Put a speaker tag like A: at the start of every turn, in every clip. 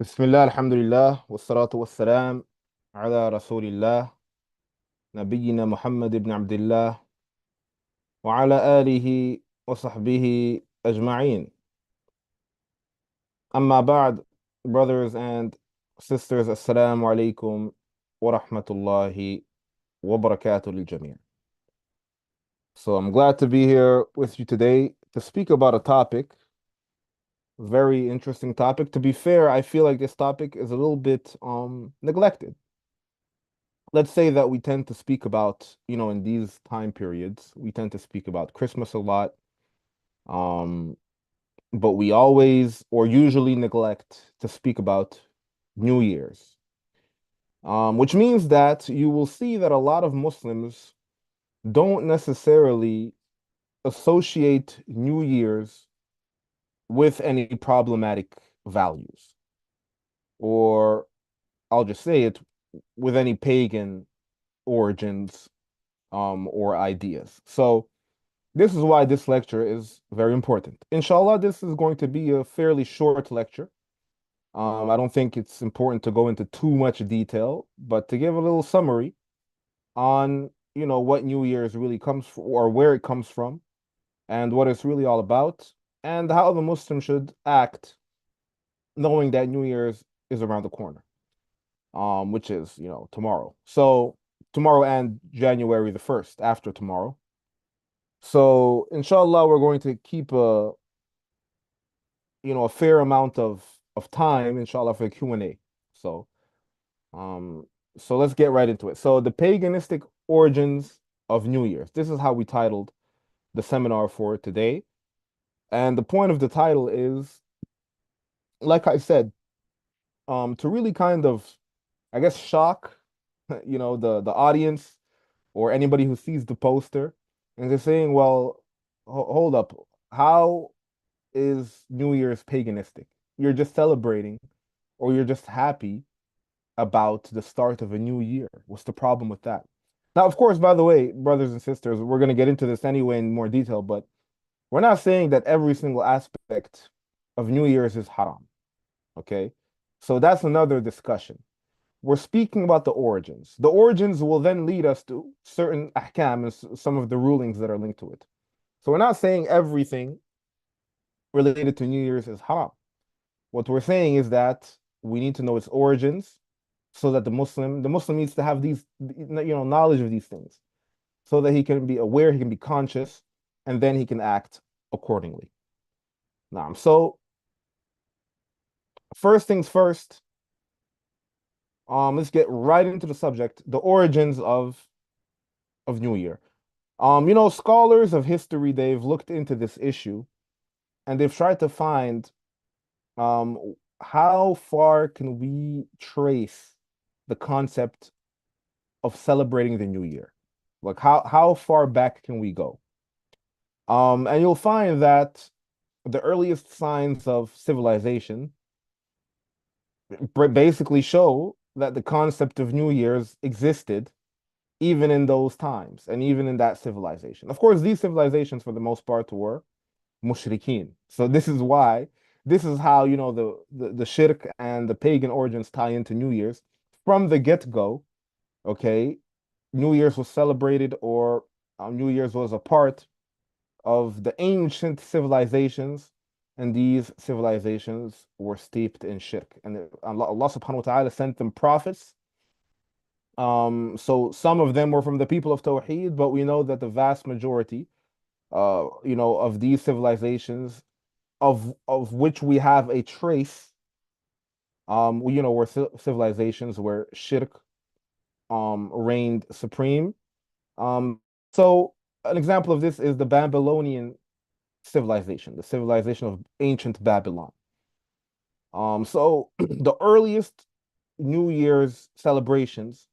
A: بسم الله الحمد لله والصلاة والسلام على رسول الله نبينا محمد بن عبد الله وعلى آله وصحبه أجمعين. أما بعد, brothers and sisters, السلام عليكم ورحمة الله وبركاته للجميع. So I'm glad to be here with you today to speak about a topic, very interesting topic. To be fair, I feel like this topic is a little bit neglected. Let's say that we tend to speak about, in these time periods, we tend to speak about Christmas a lot, um, but we always or usually neglect to speak about New Year's, which means that you will see that a lot of Muslims don't necessarily associate New Year's with any problematic values, or I'll just say it, with any pagan origins, or ideas. So this is why this lecture is very important. Inshallah, this is going to be a fairly short lecture. I don't think it's important to go into too much detail, but to give a little summary on, what New Year's really comes from, or where it comes from, and what it's really all about, and how the Muslim should act, knowing that New Year's is around the corner, which is, tomorrow. So tomorrow and January the 1st, after tomorrow. So inshallah, we're going to keep a fair amount of time, inshallah, for Q&A. So um so let's get right into it. So the paganistic origins of New Year's. This is how we titled the seminar for today. And the point of the title is, like I said, to really kind of, I guess, shock, the audience or anybody who sees the poster, and they're saying, well, hold up, how is New Year's paganistic? You're just celebrating, or you're just happy about the start of a new year. What's the problem with that? Now, of course, by the way, brothers and sisters, we're going to get into this anyway in more detail, but we're not saying that every single aspect of New Year's is haram. Okay? So that's another discussion. We're speaking about the origins. The origins will then lead us to certain ahkam and some of the rulings that are linked to it. So we're not saying everything related to New Year's is haram. What we're saying is that we need to know its origins, so that the Muslim needs to have these, knowledge of these things, so that he can be aware, he can be conscious, and then he can act accordingly. Now, so first things first, let's get right into the subject, the origins of New Year. Scholars of history, they've looked into this issue, and they've tried to find, how far can we trace the concept of celebrating the new year? Like how far back can we go? And you'll find that the earliest signs of civilization basically show that the concept of New Year's existed even in those times and even in that civilization. Of course, these civilizations, for the most part, were mushrikeen. So this is how, the shirk and the pagan origins tie into New Year's. From the get-go, okay, New Year's was celebrated, or New Year's was a part of the ancient civilizations, and these civilizations were steeped in shirk. And Allah subhanahu wa ta'ala sent them prophets. So some of them were from the people of Tawheed, but we know that the vast majority, of these civilizations, of which we have a trace, were civilizations where shirk reigned supreme. So an example of this is the Babylonian civilization, the civilization of ancient Babylon. So the earliest New Year's celebrations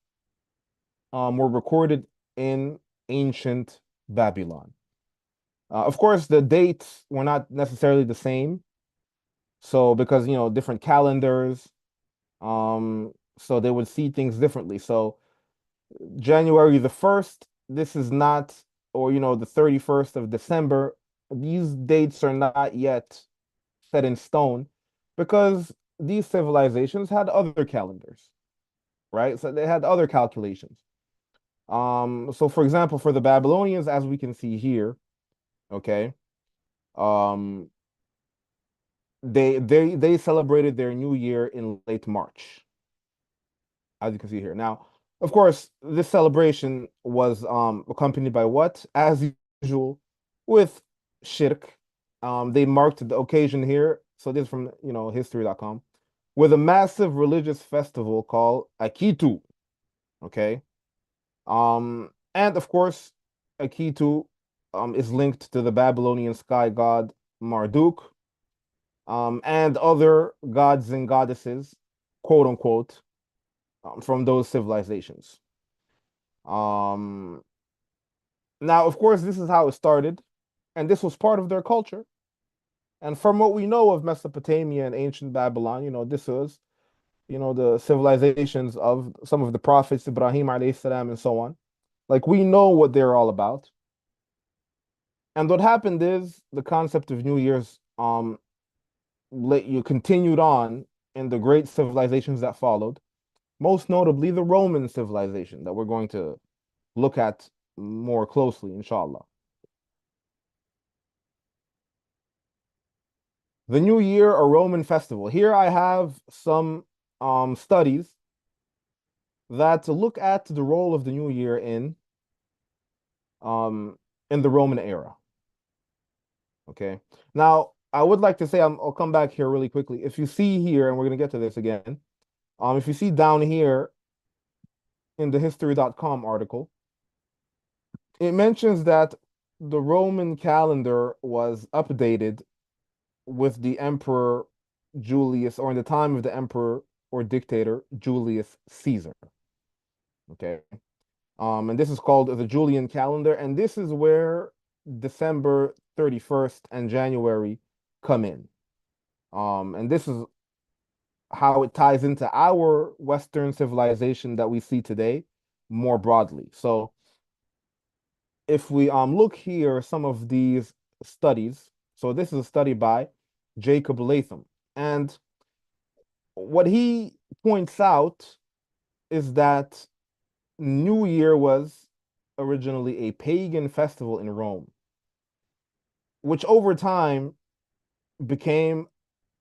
A: were recorded in ancient Babylon. Of course, the dates were not necessarily the same. So because, different calendars, so they would see things differently. So January the 1st, this is not, or, the 31st of December, these dates are not yet set in stone, because these civilizations had other calendars, right? So they had other calculations. So for example, for the Babylonians, as we can see here, okay, um, they celebrated their new year in late March, as you can see here. Now, of course, this celebration was accompanied by what? As usual, with shirk. They marked the occasion here. So this is from, history.com, with a massive religious festival called Akitu. Okay. And of course, Akitu is linked to the Babylonian sky god Marduk, and other gods and goddesses, quote unquote, from those civilizations. Um, Now, of course, this is how it started, and this was part of their culture. And from what we know of Mesopotamia and ancient Babylon, this was, the civilizations of some of the prophets, Ibrahim alayhi salam, and so on. Like we know what they're all about. And what happened is the concept of New Year's let you continued on in the great civilizations that followed, most notably the Roman civilization that we're going to look at more closely, inshallah. The New Year, a Roman festival. Here I have some studies that look at the role of the New Year um, in the Roman era. Okay. Now, I would like to say, I'll come back here really quickly. If you see here, and we're going to get to this again, if you see down here in the history.com article, it mentions that the Roman calendar was updated with the Emperor Julius, or in the time of the Emperor or dictator Julius Caesar. Okay. And this is called the Julian calendar, and this is where December 31st and January come in. And this is how it ties into our Western civilization that we see today more broadly. So if we look here, some of these studies, so this is a study by Jacob Latham, and what he points out is that New Year was originally a pagan festival in Rome, which over time became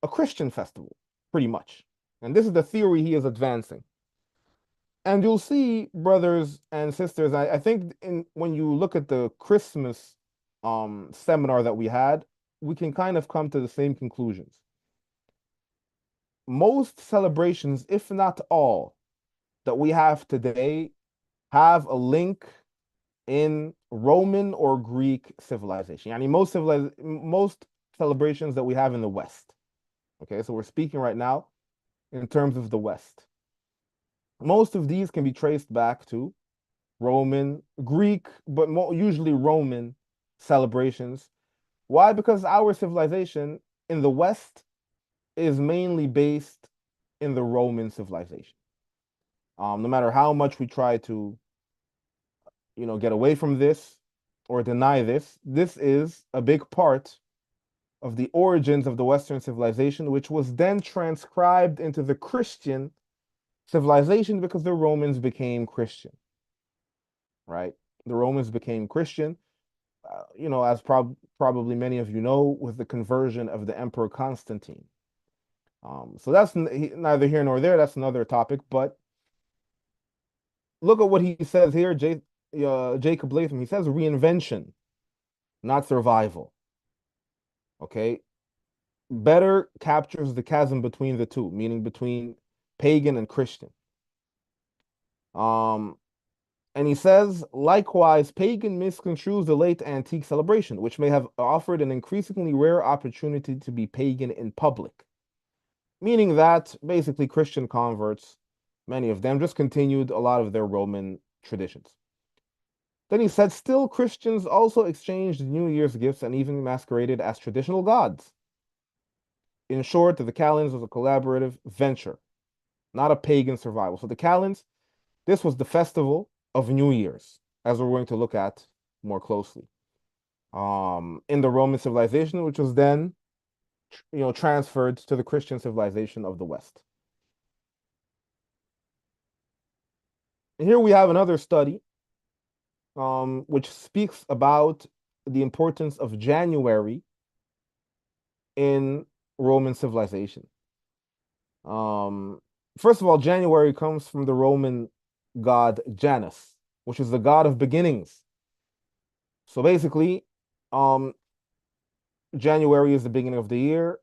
A: a Christian festival, pretty much. And this is the theory he is advancing. And you'll see, brothers and sisters, I think when you look at the Christmas seminar that we had, we can kind of come to the same conclusions. Most celebrations, if not all, that we have today have a link in Roman or Greek civilization. I mean, most celebrations that we have in the West. Okay, so we're speaking right now in terms of the West. Most of these can be traced back to Roman, Greek, but usually Roman celebrations. Why? Because our civilization in the West is mainly based in the Roman civilization. No matter how much we try to, get away from this or deny this, this is a big part of the origins of the Western civilization, which was then transcribed into the Christian civilization because the Romans became Christian, right? The Romans became Christian, as probably many of you know, with the conversion of the Emperor Constantine. So that's neither here nor there. That's another topic. But look at what he says here, Jacob Latham. He says reinvention, not survival. Okay, better captures the chasm between the two, meaning between pagan and Christian. Um, and he says, likewise, pagan misconstrues the late antique celebration, which may have offered an increasingly rare opportunity to be pagan in public. Meaning that basically Christian converts, many of them, just continued a lot of their Roman traditions. Then he said, still Christians also exchanged New Year's gifts and even masqueraded as traditional gods. In short, the Calends was a collaborative venture, not a pagan survival. So the Calends, this was the festival of New Year's, as we're going to look at more closely. In the Roman civilization, which was then transferred to the Christian civilization of the West. And here we have another study, which speaks about the importance of January in Roman civilization. Um, First of all, January comes from the Roman god Janus, which is the god of beginnings. So basically, um, January is the beginning of the year,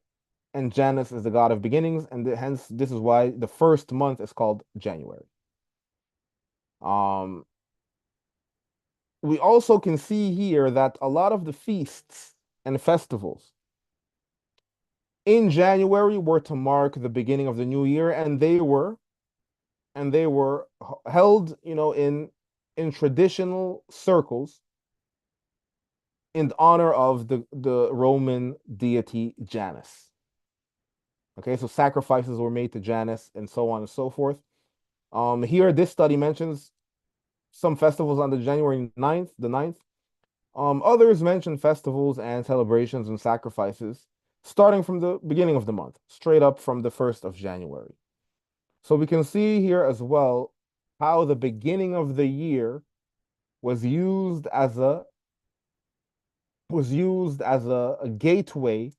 A: and Janus is the god of beginnings, and hence this is why the first month is called January. Um, we also can see here that a lot of the feasts and festivals in January were to mark the beginning of the new year, and they were held, in traditional circles in honor of the Roman deity Janus. Okay, so sacrifices were made to Janus and so on and so forth. Here, this study mentions some festivals on the January 9th, the 9th. Others mention festivals and celebrations and sacrifices starting from the beginning of the month, straight up from the 1st of January. So we can see here as well how the beginning of the year was used as a gateway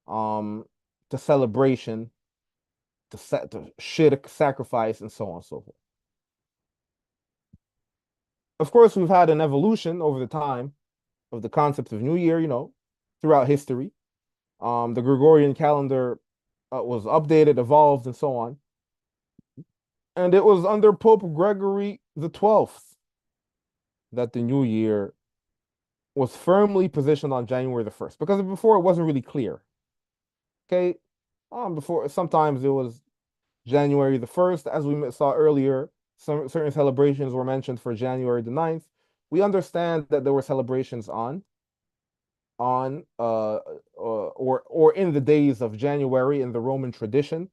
A: um to celebration, to shirk, sacrifice, and so on and so forth. Of course, we've had an evolution over the time of the concept of New Year, throughout history. The Gregorian calendar was updated, evolved, and so on. And it was under Pope Gregory the 12th that the New Year was firmly positioned on January the 1st, because before it wasn't really clear. Okay. Before, sometimes it was January the 1st, as we saw earlier, some certain celebrations were mentioned for January the 9th. We understand that there were celebrations on or in the days of January in the Roman tradition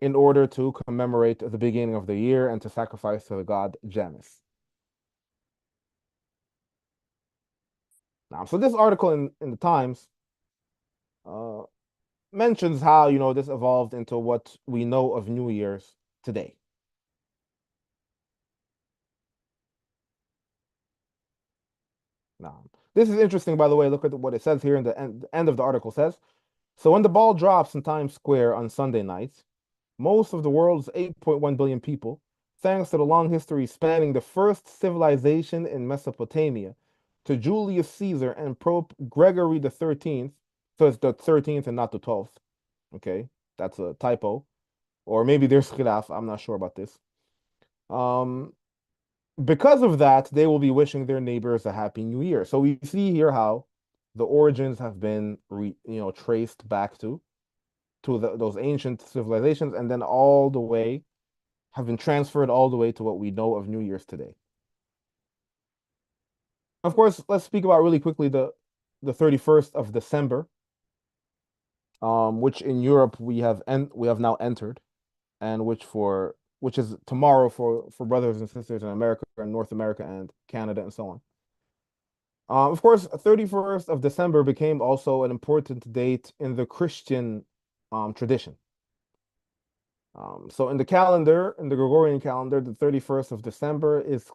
A: in order to commemorate the beginning of the year and to sacrifice to the god Janus. Now, so this article in the Times uh, mentions how, this evolved into what we know of New Year's today. Now, this is interesting, by the way. Look at what it says here in the end of the article says. So when the ball drops in Times Square on Sunday night, most of the world's 8.1 billion people, thanks to the long history spanning the first civilization in Mesopotamia to Julius Caesar and Pope Gregory the 13th, so it's the 13th and not the 12th. Okay, that's a typo. Or maybe there's khilaf, I'm not sure about this. Um, because of that, they will be wishing their neighbors a happy new year. So we see here how the origins have been traced back to those ancient civilizations, and then all the way have been transferred all the way to what we know of New Year's today. Of course, let's speak about really quickly the 31st of December, which in Europe we have now entered, and which is tomorrow for brothers and sisters in America and North America and Canada and so on. Of course, 31st of December became also an important date in the Christian tradition. So in the Gregorian calendar, the 31st of December is,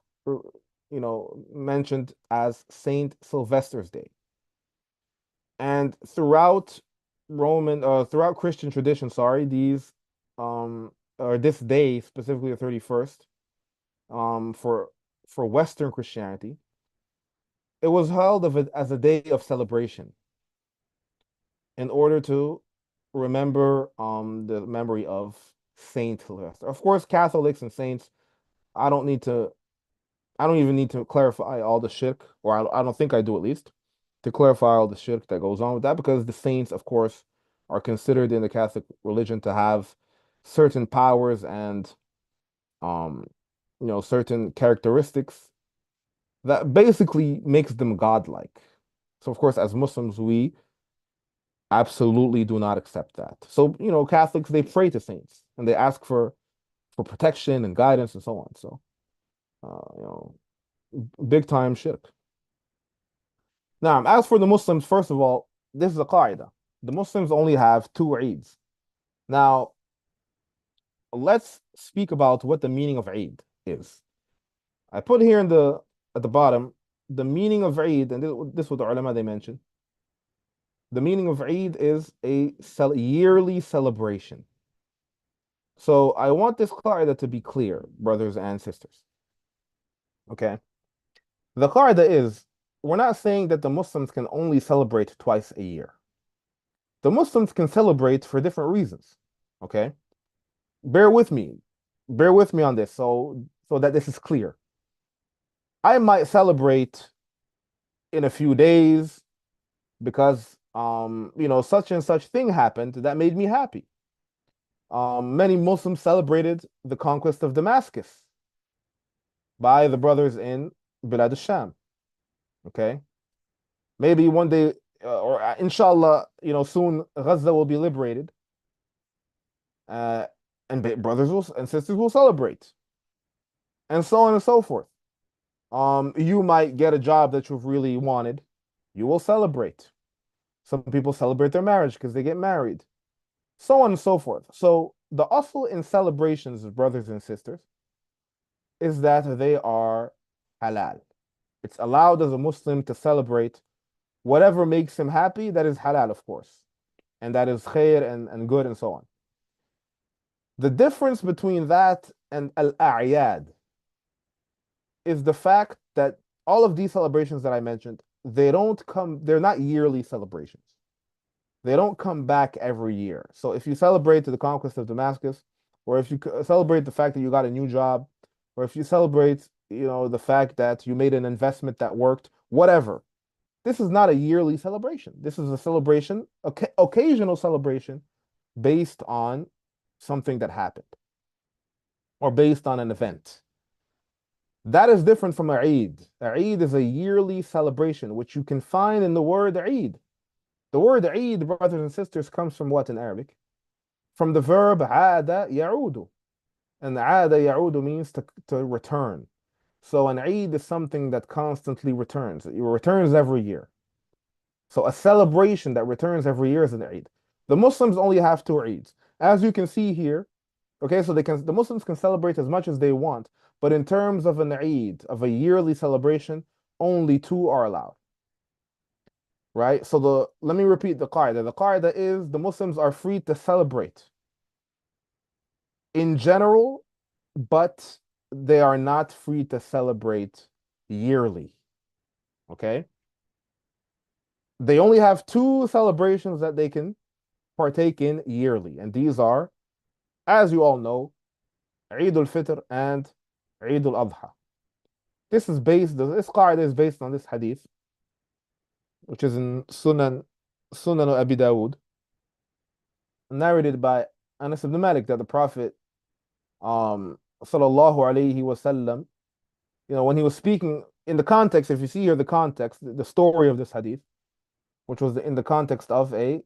A: mentioned as Saint Sylvester's Day. And throughout Christian tradition, sorry, or this day, specifically the 31st, for Western Christianity, it was held as a day of celebration in order to remember the memory of Saint Sylvester. Of course, Catholics and saints, I don't need to I don't even need to clarify all the shirk, or I don't think I do, at least, to clarify all the shirk that goes on with that, because the saints, of course, are considered in the Catholic religion to have certain powers and um, certain characteristics that basically makes them godlike. So, of course, as Muslims, we absolutely do not accept that. So, Catholics, they pray to saints and they ask for protection and guidance and so on. So, big time shirk. Now, as for the Muslims, first of all, this is a qaida. the Muslims only have two Eids. Now, let's speak about what the meaning of Eid is. I put here in the at the bottom the meaning of Eid, and this was the ulama they mentioned. The meaning of Eid is a yearly celebration. So I want this qaida to be clear, brothers and sisters. Okay. The qaida is we're not saying that the Muslims can only celebrate twice a year. The Muslims can celebrate for different reasons. Okay. Bear with me. Bear with me on this so that this is clear. I might celebrate in a few days because such and such thing happened that made me happy. Many Muslims celebrated the conquest of Damascus by the brothers in Bilad al-Sham. Okay, maybe one day, or inshallah, soon Gaza will be liberated, uh, and and sisters will celebrate, and so on and so forth. You might get a job that you've really wanted, you will celebrate. Some people celebrate their marriage because they get married, so on and so forth. So the asl in celebrations, brothers and sisters, is that they are halal. It's allowed as a Muslim to celebrate whatever makes him happy, that is halal, of course, and that is khair and good and so on. The difference between that and al-a'yad is the fact that all of these celebrations that I mentioned, they're not yearly celebrations. They don't come back every year. So if you celebrate the conquest of Damascus, or if you celebrate the fact that you got a new job, or if you celebrate, the fact that you made an investment that worked, whatever. This is not a yearly celebration. This is a celebration, occasional celebration based on something that happened or based on an event. That is different from a Eid. A Eid is a yearly celebration, which you can find in the word Eid. The word Eid, brothers and sisters, comes from what in Arabic? From the verb aada ya'udu. And aada ya'udu means to return. So an Eid is something that constantly returns. It returns every year. So a celebration that returns every year is an Eid. The Muslims only have two Eids. As you can see here, okay, so the Muslims can celebrate as much as they want, but in terms of an Eid, of a yearly celebration, only two are allowed. Right? So let me repeat the qaida. The qaida is the Muslims are free to celebrate in general, but they are not free to celebrate yearly. Okay? They only have two celebrations that they can partake in yearly, and these are, as you all know, Eid al-Fitr and Eid al-Adha. This qaida is based on this hadith, which is in Sunan Abi Dawud, narrated by Anas ibn Malik, that the Prophet sallallahu alayhi wasallam, when he was speaking in the context, if you see here the context, the story of this hadith, which was in the context of a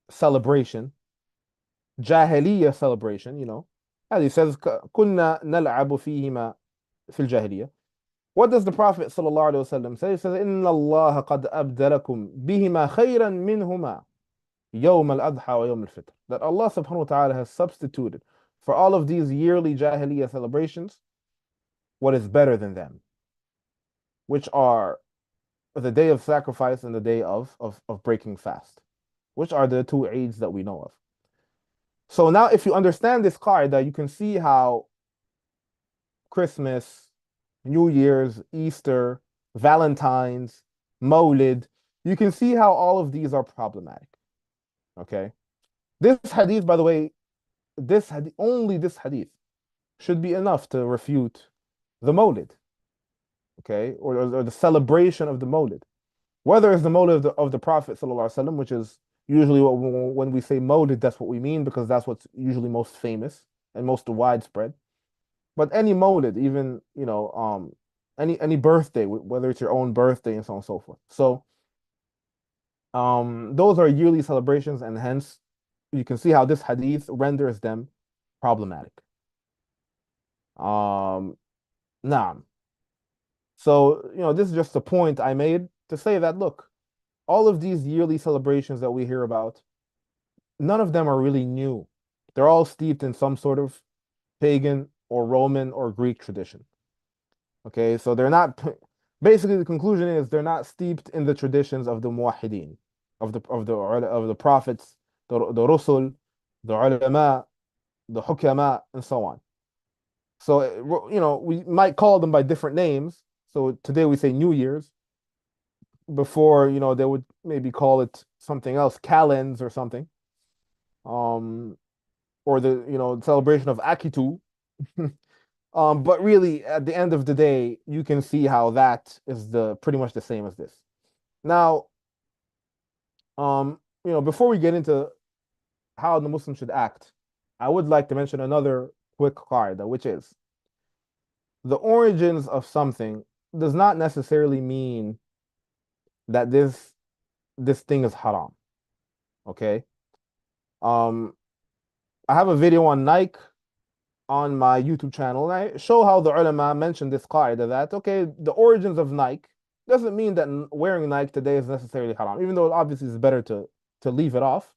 A: celebration, Jahiliyyah celebration, as he says, كنا نلعب فيهما في الجاهلية. What does the Prophet sallallahu alaihi wasallam say? He says, إن الله قد أبدلكم بهما خيرا منهما يوم الأضحى ويوم الفطر. That Allah subhanahu wa ta'ala has substituted for all of these yearly Jahiliyyah celebrations what is better than them, which are the day of sacrifice and the day of breaking fast, which are the two Eids that we know of. So now if you understand this qaida, you can see how Christmas, New Year's, Easter, Valentine's, Mawlid, you can see how all of these are problematic. Okay? This hadith, by the way, only this hadith should be enough to refute the Mawlid. Okay? Or the celebration of the Mawlid. Whether it's the Mawlid of the Prophet sallallahu alaihi wasallam, which is usually when we say Mawlid, that's what we mean, because that's what's usually most famous and most widespread. But any Mawlid, even any birthday, whether it's your own birthday and so on and so forth. So those are yearly celebrations, and hence you can see how this hadith renders them problematic. Naam. So this is just a point I made to say that look, all of these yearly celebrations that we hear about, none of them are really new. They're all steeped in some sort of pagan or Roman or Greek tradition. Okay, so they're not basically the conclusion is they're not steeped in the traditions of the muwahhideen, of the prophets, the rusul, the ulama, the hukama, and so on. So we might call them by different names. So today we say New Year's. Before, they would maybe call it something else, Kalends or something. Um, or the celebration of Akitu. But really, at the end of the day, you can see how that is the pretty much the same as this. Now, before we get into how the Muslim should act, I would like to mention another quick qaida, which is the origins of something does not necessarily mean that this thing is haram. Okay. Um, I have a video on Nike on my YouTube channel, and I show how the ulama mentioned this qaida that, okay, the origins of Nike doesn't mean that wearing Nike today is necessarily haram, even though obviously it's better to leave it off.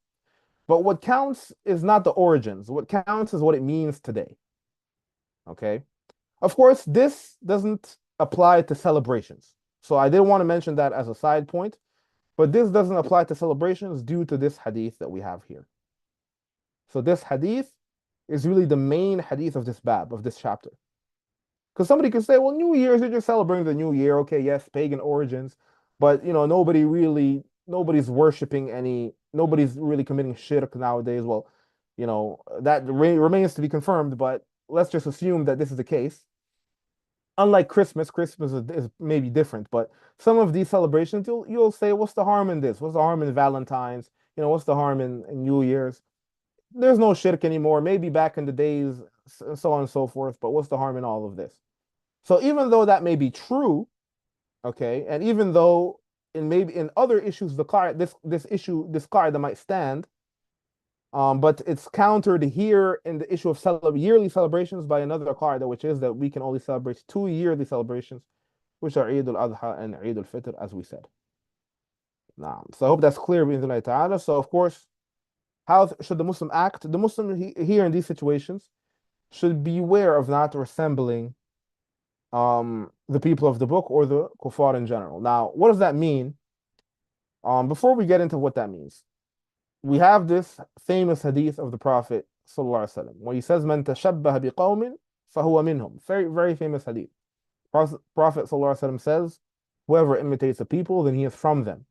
A: But what counts is not the origins. What counts is what it means today. Okay. Of course, this doesn't apply to celebrations. So I did want to mention that as a side point, but this doesn't apply to celebrations due to this hadith that we have here. So this hadith is really the main hadith of this bab, of this chapter. Because somebody could say, well, New Year's, you're just celebrating the new year. Okay, yes, pagan origins, but nobody's worshiping nobody's really committing shirk nowadays. Well, that remains to be confirmed, but let's just assume that this is the case. Unlike Christmas, Christmas is maybe different, but some of these celebrations, you'll say, what's the harm in this? What's the harm in Valentine's? What's the harm in New Year's? There's no shirk anymore. Maybe back in the days, so on and so forth, but what's the harm in all of this? So even though that may be true, okay, and even though maybe in other issues this qaida might stand, but it's countered here in the issue of yearly celebrations by another qaida, which is that we can only celebrate 2 yearly celebrations, which are Eid al-Adha and Eid al-Fitr, as we said. Now, so I hope that's clear, bi'idhnillahi ta'ala. So of course, how should the Muslim act? The Muslim here in these situations should beware of not resembling the people of the book or the kuffar in general. Now, what does that mean? Before we get into what that means, we have this famous hadith of the Prophet sallallahu alaihi wasallam where he says, "Man tashabbaha biqawmin fahuwa minhum." Very, very famous hadith. Prophet sallallahu alaihi wasallam says, "Whoever imitates a people, then he is from them."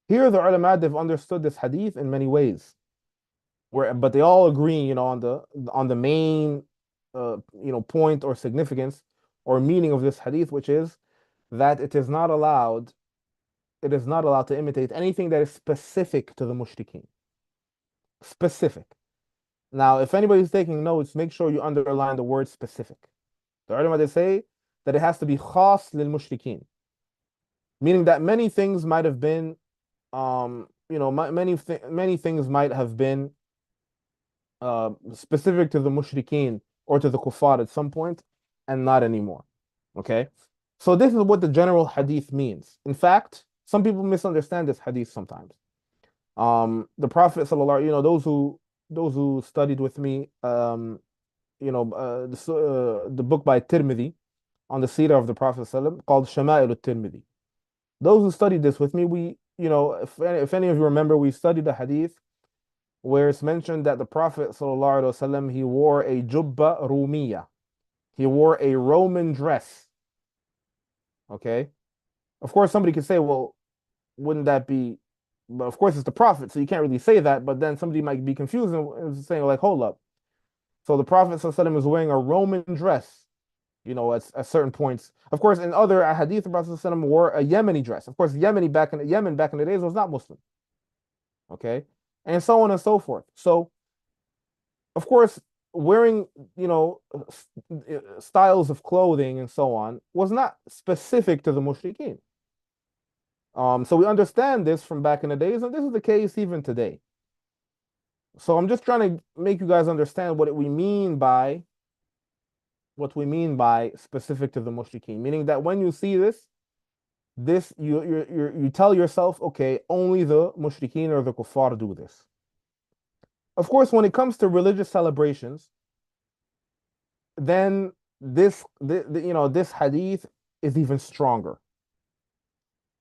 A: Here, the ulama they've understood this hadith in many ways, but they all agree, on the main, point or significance or meaning of this hadith, which is that it is not allowed to imitate anything that is specific to the mushrikeen. Specific. Now, if anybody's taking notes, make sure you underline the word specific. The ulama they say that it has to be khas lil mushrikeen, meaning that many things might have been, many things might have been specific to the mushrikeen or to the kuffar at some point, and not anymore. Okay, so this is what the general hadith means. In fact, some people misunderstand this hadith sometimes. The Prophet sallallahu, those who studied with me, the book by Tirmidhi on the seerah of the Prophet sallallahu, called Shama'il al-Tirmidhi. Those who studied this with me, if any of you remember, we studied the hadith where it's mentioned that the Prophet sallallahu he wore a jubba rumiya. He wore a Roman dress. Okay. Of course, somebody could say, well, wouldn't that be, but of course it's the Prophet, so you can't really say that, but then somebody might be confused and saying, like, hold up. So the Prophet ﷺ is wearing a Roman dress, at certain points. Of course, in other hadith, the Prophet ﷺ wore a Yemeni dress. Of course, Yemen back in the days was not Muslim. Okay. And so on and so forth. So, of course, wearing, styles of clothing and so on was not specific to the mushrikeen. So we understand this from back in the days, and this is the case even today. So I'm just trying to make you guys understand what we mean by specific to the mushrikeen, meaning that when you see this you tell yourself, okay, only the mushrikeen or the kuffar do this. Of course, when it comes to religious celebrations, then this hadith is even stronger.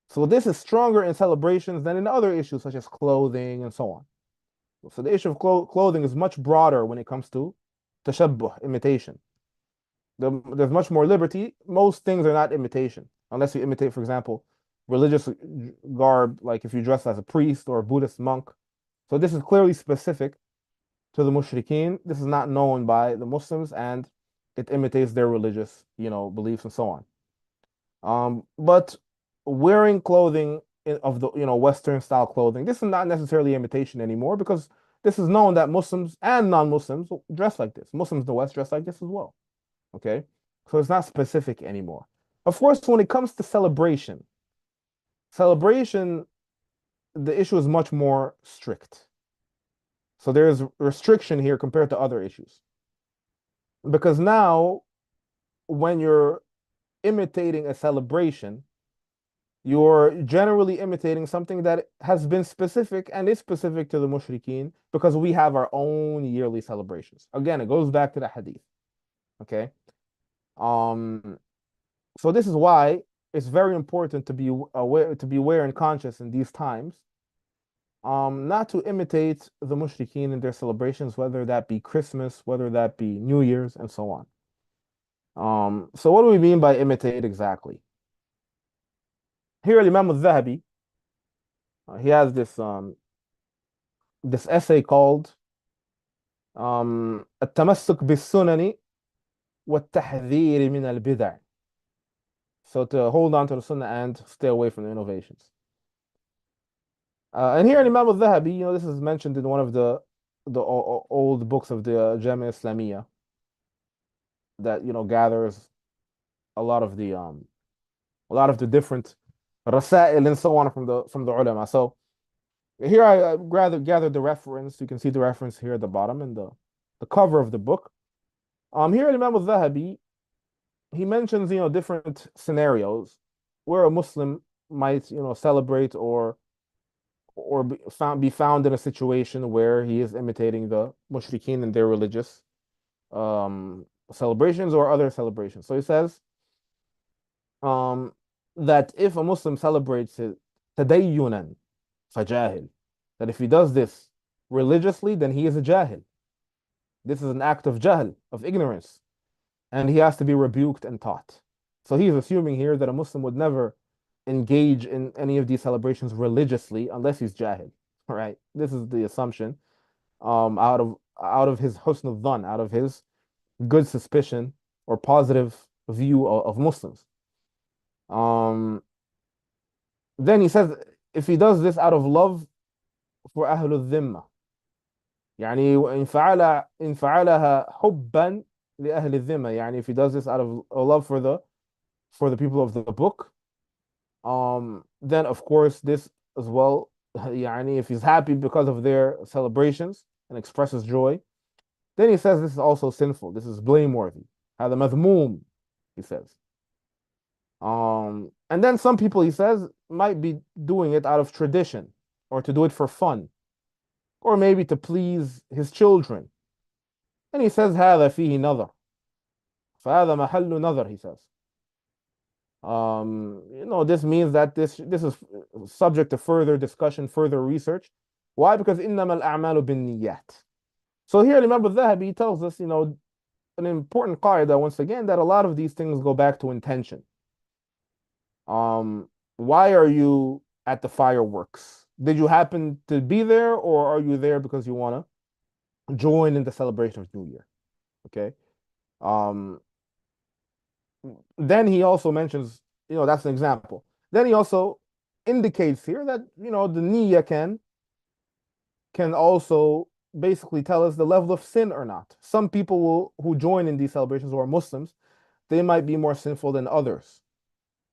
A: So this is stronger in celebrations than in other issues such as clothing and so on. So the issue of clothing is much broader when it comes to tashabbuh, imitation. There's much more liberty. Most things are not imitation, unless you imitate, for example, religious garb, like if you dress as a priest or a Buddhist monk. So this is clearly specific to the mushrikeen. This is not known by the Muslims, and it imitates their religious, beliefs and so on. But wearing clothing of the, Western style clothing, this is not necessarily imitation anymore because this is known that Muslims and non-Muslims dress like this. Muslims in the West dress like this as well. Okay. So it's not specific anymore. Of course, when it comes to celebration, the issue is much more strict. So there is restriction here compared to other issues. Because now, when you're imitating a celebration, you're generally imitating something that has been specific and is specific to the mushrikeen because we have our own yearly celebrations. Again, it goes back to the hadith. Okay. Um, so this is why it's very important to be aware and conscious in these times, not to imitate the mushrikeen in their celebrations, whether that be Christmas, whether that be New Year's, and so on. So what do we mean by imitate exactly? Here, Imam al-Dhahabi, he has this essay called التمسك بالسنن والتحذير من البدع. So to hold on to the sunnah and stay away from the innovations. And here in Imam al-Dhahabi, this is mentioned in one of the old books of the Jami Islamiyya that gathers a lot of the different rasail and so on from the ulama. So here I gathered the reference. You can see the reference here at the bottom in the cover of the book. Here in Imam al-Dhahabi, he mentions different scenarios where a Muslim might celebrate or be found in a situation where he is imitating the mushrikeen in their religious celebrations or other celebrations. So he says that if a Muslim celebrates it tadayyunan fajahil, that if he does this religiously, then he is a jahil. This is an act of jahl, of ignorance, and he has to be rebuked and taught. So he's assuming here that a Muslim would never engage in any of these celebrations religiously unless he's jahil, right? This is the assumption out of his husn al-dhan, out of his good suspicion or positive view of Muslims. Then he says if he does this out of love for ahlul dhimma, يعني إن فعلها حبا لأهل الذمة, يعني if he does this out of love for the people of the book, then of course this as well, يعني if he's happy because of their celebrations and expresses joy, then he says this is also sinful. This is blameworthy. هذا مذموم, he says. And then some people, he says, might be doing it out of tradition or to do it for fun or maybe to please his children. And he says هذا فيه نظر. فهذا محل نظر, he says. This means that this is subject to further discussion, further research. Why? Because إنما الأعمال بالنيات. So here, remember, Dhahabi tells us, an important qaida once again, that a lot of these things go back to intention. Why are you at the fireworks? Did you happen to be there, or are you there because you want to join in the celebration of New Year? Okay. Then he also mentions, that's an example. Then he also indicates here that, the niyyah can also basically tell us the level of sin or not. Some people who join in these celebrations who are Muslims, they might be more sinful than others.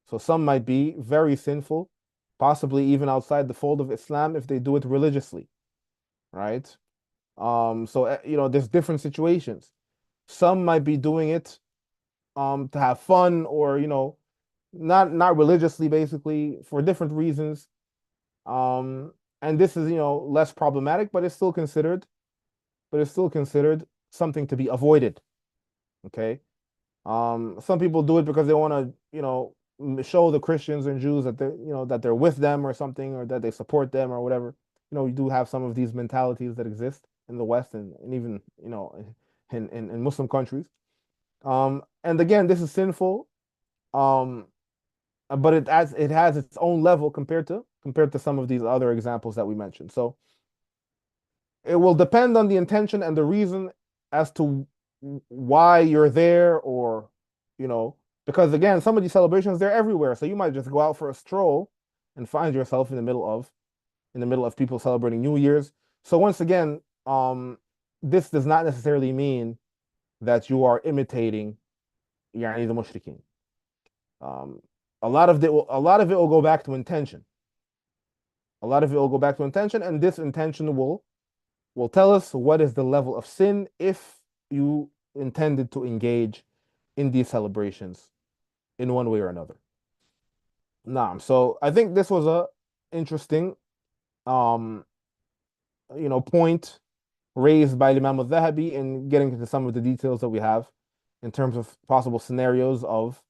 A: So some might be very sinful, possibly even outside the fold of Islam if they do it religiously, right? So there's different situations. Some might be doing it to have fun or not religiously, basically for different reasons. And this is less problematic, but it's still considered but it's still considered something to be avoided. Okay. Some people do it because they want to, show the Christians and Jews that they're with them or something, or that they support them or whatever. You do have some of these mentalities that exist in the West and even, in Muslim countries. And again, this is sinful. Um, but it has its own level compared to some of these other examples that we mentioned. So it will depend on the intention and the reason as to why you're there, or you know because again, some of these celebrations, they're everywhere, so you might just go out for a stroll and find yourself in the middle of people celebrating New Year's. So once again, this does not necessarily mean that you are imitating يعني the mushrikeen. um, a lot of it will go back to intention. And this intention will tell us what is the level of sin if you intended to engage in these celebrations in one way or another. So I think this was a interesting um point raised by Imam al-Dhahabi in getting into some of the details that we have in terms of possible scenarios of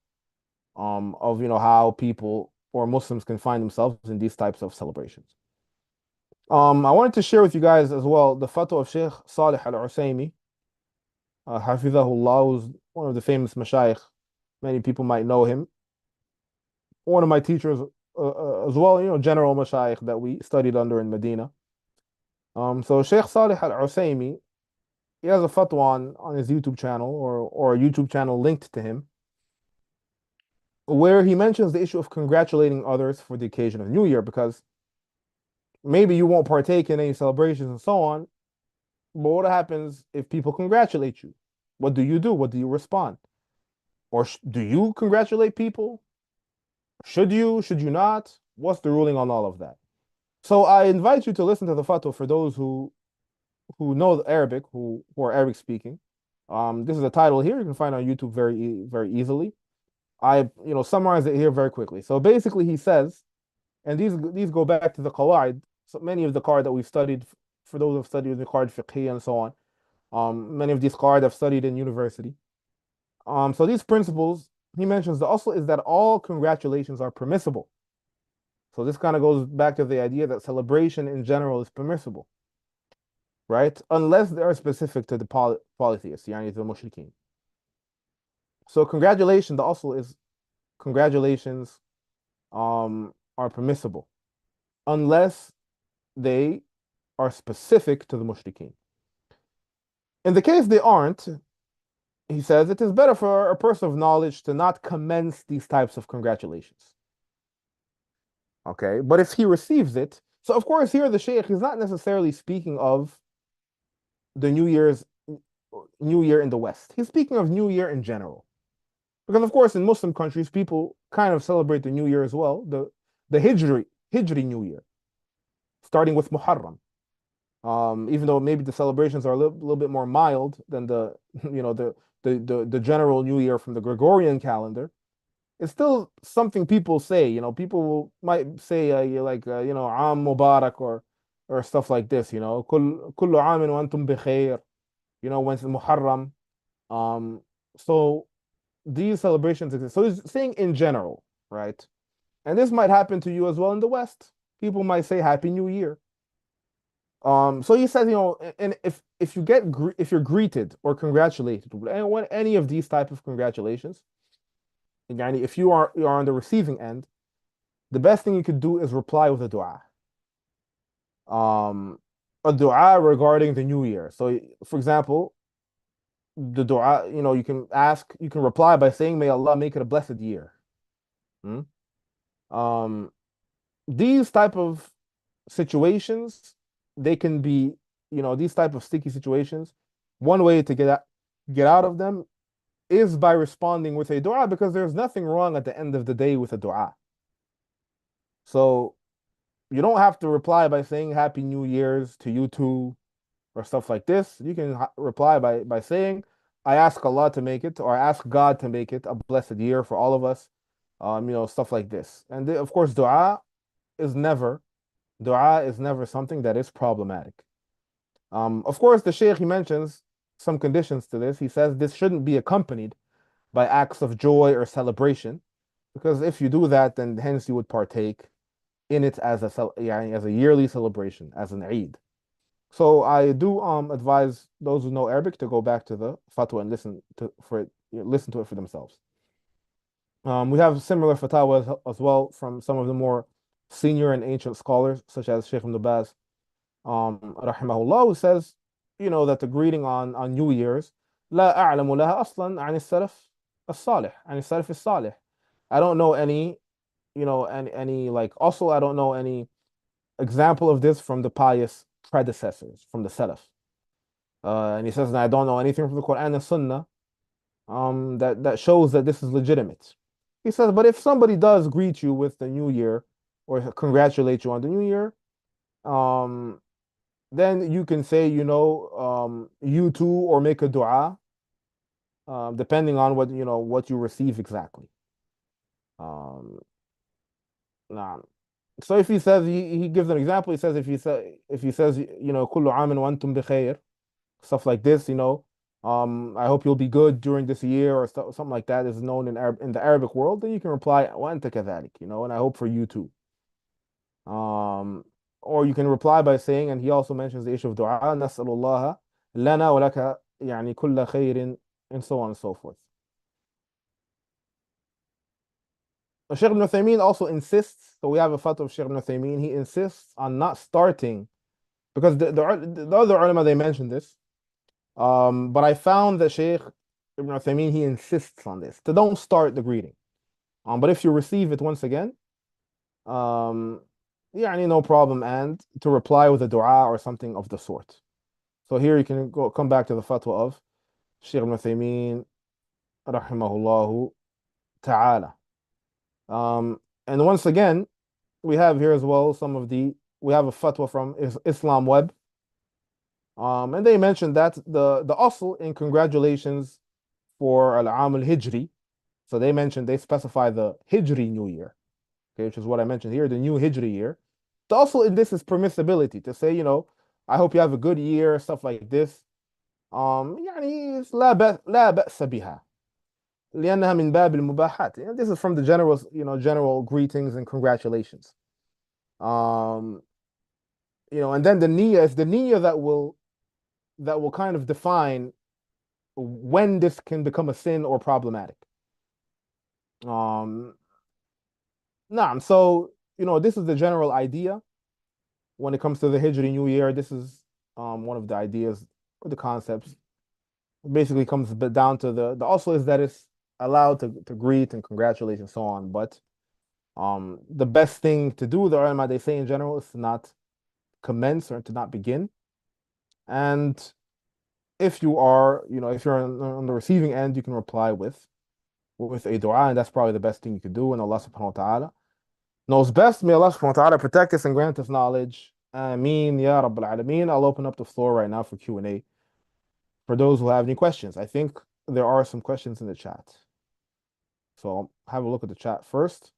A: how people or Muslims can find themselves in these types of celebrations. I wanted to share with you guys as well the fatwa of Sheikh Salih al-Usaymi, Hafizahullah, who's one of the famous mashayikh. Many people might know him. One of my teachers as well, general mashayikh that we studied under in Medina. So Sheikh Salih al-Usaymi, he has a fatwa on his YouTube channel, or a YouTube channel linked to him, where he mentions the issue of congratulating others for the occasion of New Year, because maybe you won't partake in any celebrations and so on, but what happens if people congratulate you? What do you do? What do you respond? Or do you congratulate people? Should you? Should you not? What's the ruling on all of that? So I invite you to listen to the fatwa for those who know Arabic, who are Arabic speaking. This is a title here you can find on YouTube very easily. I summarize it here very quickly. So basically, he says, and these go back to the qawaid. So many of the qawaid that we've studied, for those who've studied the qawaid fiqh and so on. Many of these qawaid I've studied in university. So these principles, he mentions, the also is that all congratulations are permissible. So this kind of goes back to the idea that celebration in general is permissible, right? Unless they are specific to the polytheists, yani the mushrikeen. So congratulations, the also is congratulations are permissible unless they are specific to the mushrikeen. In the case they aren't, he says it is better for a person of knowledge to not commence these types of congratulations. Okay, but if he receives it, so of course here the Shaykh is not necessarily speaking of the New Year in the West. He's speaking of New Year in general. Because of course in Muslim countries people kind of celebrate the New Year as well, the Hijri New Year, starting with Muharram. Even though maybe the celebrations are a little bit more mild than the the general New Year from the Gregorian calendar, it's still something people say. People might say Am Mubarak, or stuff like this. Kullu Amin wa antum bikhair. When it's Muharram. So these celebrations exist. So he's saying in general, right? And this might happen to you as well in the West. People might say Happy New Year. So he says, and if you're greeted or congratulated with any of these type of congratulations, and if you're on the receiving end, the best thing you could do is reply with a dua. A dua regarding the new year. So, for example, the dua, you can reply by saying, "May Allah make it a blessed year." Hmm? Um, these type of situations, they can be, these type of sticky situations. One way to get out of them is by responding with a dua, because there's nothing wrong at the end of the day with a dua. So you don't have to reply by saying Happy New Year's to you too, or stuff like this. You can reply by saying, I ask Allah to make it, or I ask God to make it a blessed year for all of us. Stuff like this. And of course, is never something that is problematic. Of course, the Shaykh he mentions some conditions to this. He says this shouldn't be accompanied by acts of joy or celebration, because if you do that, then hence you would partake in it as يعني as a yearly celebration, as an Eid. So I do advise those who know Arabic to go back to the fatwa and listen to it for themselves. We have similar fatwas as well from some of the more senior and ancient scholars, such as Sheikh Ibn Baz, rahimahullah, who says, that the greeting on New Year's, لا أعلم لها أصلا عن السلف الصالح عن السلف الصالح. I don't know any, any like, also I don't know any example of this from the pious predecessors, from the Salaf. And he says, and I don't know anything from the Quran and Sunnah that shows that this is legitimate. He says, but if somebody does greet you with the new year or congratulate you on the new year, um, then you can say, you too, or make a dua, depending on what you receive exactly. Um, nah. So if he says he gives an example, he says if he says, كل عام وأنتم بخير, stuff like this, I hope you'll be good during this year or something like that is known in the Arabic world, then you can reply وأنت كذلك, and I hope for you too. Um, or you can reply by saying, and he also mentions the issue of dua, نسأل الله لنا ولك يعني كل خير, and so on and so forth. Shaykh ibn Uthaymeen also insists, so we have a fatwa of Shaykh ibn Uthaymeen, he insists on not starting, because the other ulama, they mentioned this, but I found that Shaykh ibn Uthaymeen, he insists on this, to don't start the greeting. But if you receive it once again, يعني no problem, and to reply with a dua or something of the sort. So here you can come back to the fatwa of Shaykh ibn Uthaymeen, rahimahullahu ta'ala. And once again, we have here as well we have a fatwa from Islam Web. And they mentioned that the asl in congratulations for Al-Am al-Hijri, so they specify the Hijri New Year, okay, which is what I mentioned here, the new Hijri year. The asl in this is permissibility, to say, I hope you have a good year, stuff like this. يعني لا بأس بها لأنها من باب المباحات. This is from the general greetings and congratulations. Um, and then the niyyah is the niyyah that will kind of define when this can become a sin or problematic. Um, so this is the general idea when it comes to the Hijri New Year. This is one of the ideas or the concepts. It basically comes down to the also is that it's allowed to greet and congratulate and so on, but the best thing to do, the ulama, they say in general, is to not commence or to not begin. And if you are, if you're on the receiving end, you can reply with a dua, and that's probably the best thing you could do. And Allah subhanahu wa ta'ala knows best. May Allah subhanahu wa ta'ala protect us and grant us knowledge. Ameen ya Rabbil Alameen. I'll open up the floor right now for Q&A for those who have any questions. I think there are some questions in the chat. So I'll have a look at the chat first.